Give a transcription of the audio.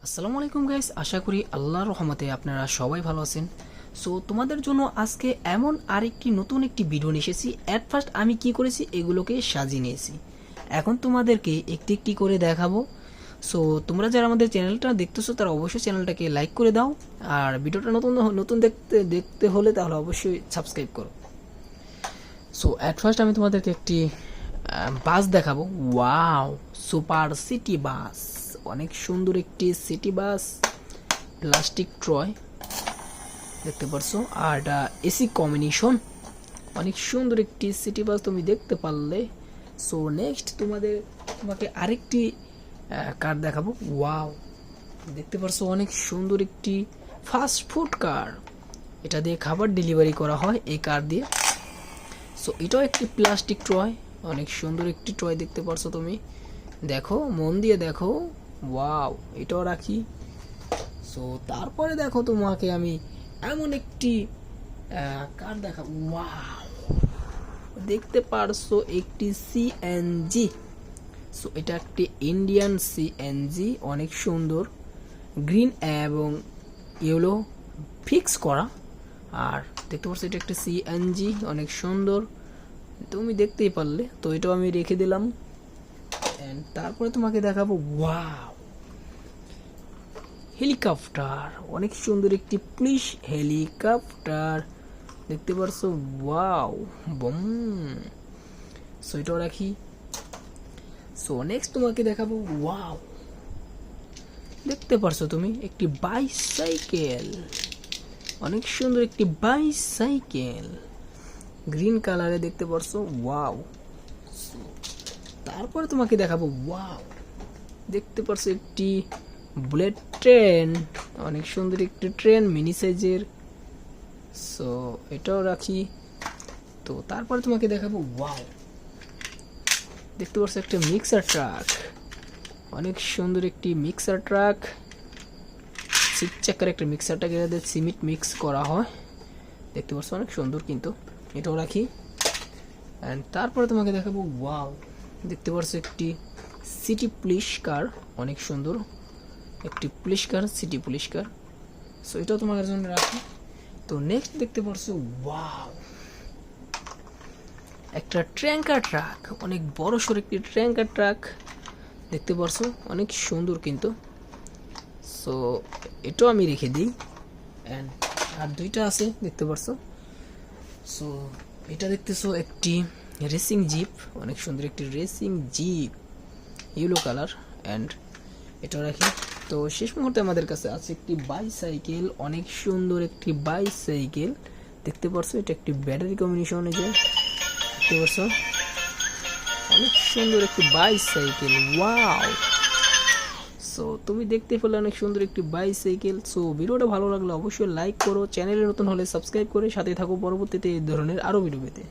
আসসালামু আলাইকুম গাইস, আশা করি আল্লাহর রহমতে আপনারা সবাই ভালো আছেন। সো তোমাদের জন্য আজকে এমন আরেকটি নতুন একটি ভিডিও নিয়ে এসেছি। অ্যাট ফার্স্ট আমি কি করেছি, এগুলোকে সাজিয়ে নিয়েছি। এখন তোমাদেরকে একটি একটি করে দেখাবো। সো তোমরা যারা আমাদের চ্যানেলটা দেখতেছো তারা অবশ্যই চ্যানেলটাকে লাইক করে দাও, আর ভিডিওটা নতুন নতুন দেখতে হলে তাহলে অবশ্যই সাবস্ক্রাইব করো। সো অ্যাট ফার্স্ট আমি তোমাদেরকে একটি বাস দেখাবো। ওয়াও, সুপার সিটি বাস, অনেক সুন্দর একটি সিটি বাস, প্লাস্টিক ট্রয় দেখতে পারছো, আর এটা এসি কম্বিনেশন, অনেক সুন্দর একটি সিটি বাস তুমি দেখতে পারলে। সো নেক্সট তোমাকে আরেকটি কার দেখাবো। ওয়াও, দেখতে পারছো অনেক সুন্দর একটি ফাস্ট ফুড কার, এটা দিয়ে খাবার ডেলিভারি করা হয় এই কার দিয়ে। সো এটাও একটি প্লাস্টিক ট্রয়, অনেক সুন্দর একটি ট্রয় দেখতে পারছো তুমি, দেখো মন দিয়ে দেখো। ওয়াও, এটাও রাখি। সো তারপরে দেখো তোমাকে আমি এমন একটি কার দেখাবো। ওয়াও, দেখতে পারছো একটি সিএনজি। সো এটা একটি ইন্ডিয়ান সিএনজি, অনেক সুন্দর, গ্রিন এবং ইয়েলো ফিক্স করা। আর দেখতে পাচ্ছ এটা একটা সিএনজি, অনেক সুন্দর, তুমি দেখতেই পারলে। তো এটাও আমি রেখে দিলাম। এন্ড তারপরে তোমাকে দেখাবো ওয়াও, হেলিকপ্টার, অনেক সুন্দর একটি পুলিশ হেলিকপ্টার দেখতে পারছো। Wow, bomb. সো এটাও রাখি। সো নেক্সট তোমাকে দেখাবো ওয়াও, দেখতে পারছো তুমি একটি বাইসাইকেল, অনেক সুন্দর একটি বাইসাইকেল, গ্রিন কালারে দেখতে পারছো। ওয়াও, তারপরে তোমাকে দেখাবো ওয়াও, দেখতে পারছো একটি বুলেট ট্রেন, অনেক সুন্দর একটি ট্রেন, মিনি সাইজের। সো এটাও রাখি। তো তারপরে তোমাকে দেখাবো ওয়াও, দেখতে পারছো একটা মিক্সার ট্রাক, অনেক সুন্দর একটি মিক্সার ট্রাক, 6 চাকার একটা মিক্সার ট্রাক, এটাতে সিমেন্ট মিক্স করা হয়, দেখতে পাচ্ছ অনেক সুন্দর কিন্তু, এটাও রাখি। অ্যান্ড তারপরে তোমাকে দেখাবো ওয়াও, দেখতে পাচ্ছ একটি সিটি পুলিশ কার, অনেক সুন্দর একটি পুলিশ কার, সিটি পুলিশ কার। সো এটাও তোমার জন্য রাখি। তো নেক্সট দেখতে পাচ্ছ ওয়াও, একটা ট্র্যাঙ্কার ট্রাক, অনেক বড় সড় একটি ট্র্যাঙ্কার ট্রাক দেখতে পাচ্ছ, অনেক সুন্দর কিন্তু। সো এটাও আমি রেখে দিই। অ্যান্ড আর দুইটা আছে দেখতে পাচ্ছ। সো এটা দেখতেছো একটি রেসিং জিপ, অনেক সুন্দর একটি racing jeep, yellow colour. And এটাও রাখি। তো শেষ মুহূর্তে আমাদের কাছে আছে একটি বাইসাইকেল, অনেক সুন্দর একটি বাইসাইকেল দেখতে পাচ্ছ, এটা একটি ব্যাটারি কম্বিনেশন, এই যে দেখতে পাচ্ছ অনেক সুন্দর একটি বাইসাইকেল। ওয়াও, সো তুমি দেখতে পেলে অনেক সুন্দর একটি বাইসাইকেল। সো ভিডিওটা ভালো লাগলে অবশ্যই লাইক করো, চ্যানেলে নতুন হলে সাবস্ক্রাইব করে সাথে থাকো পরবর্তীতে এই ধরনের আরো ভিডিও পেতে।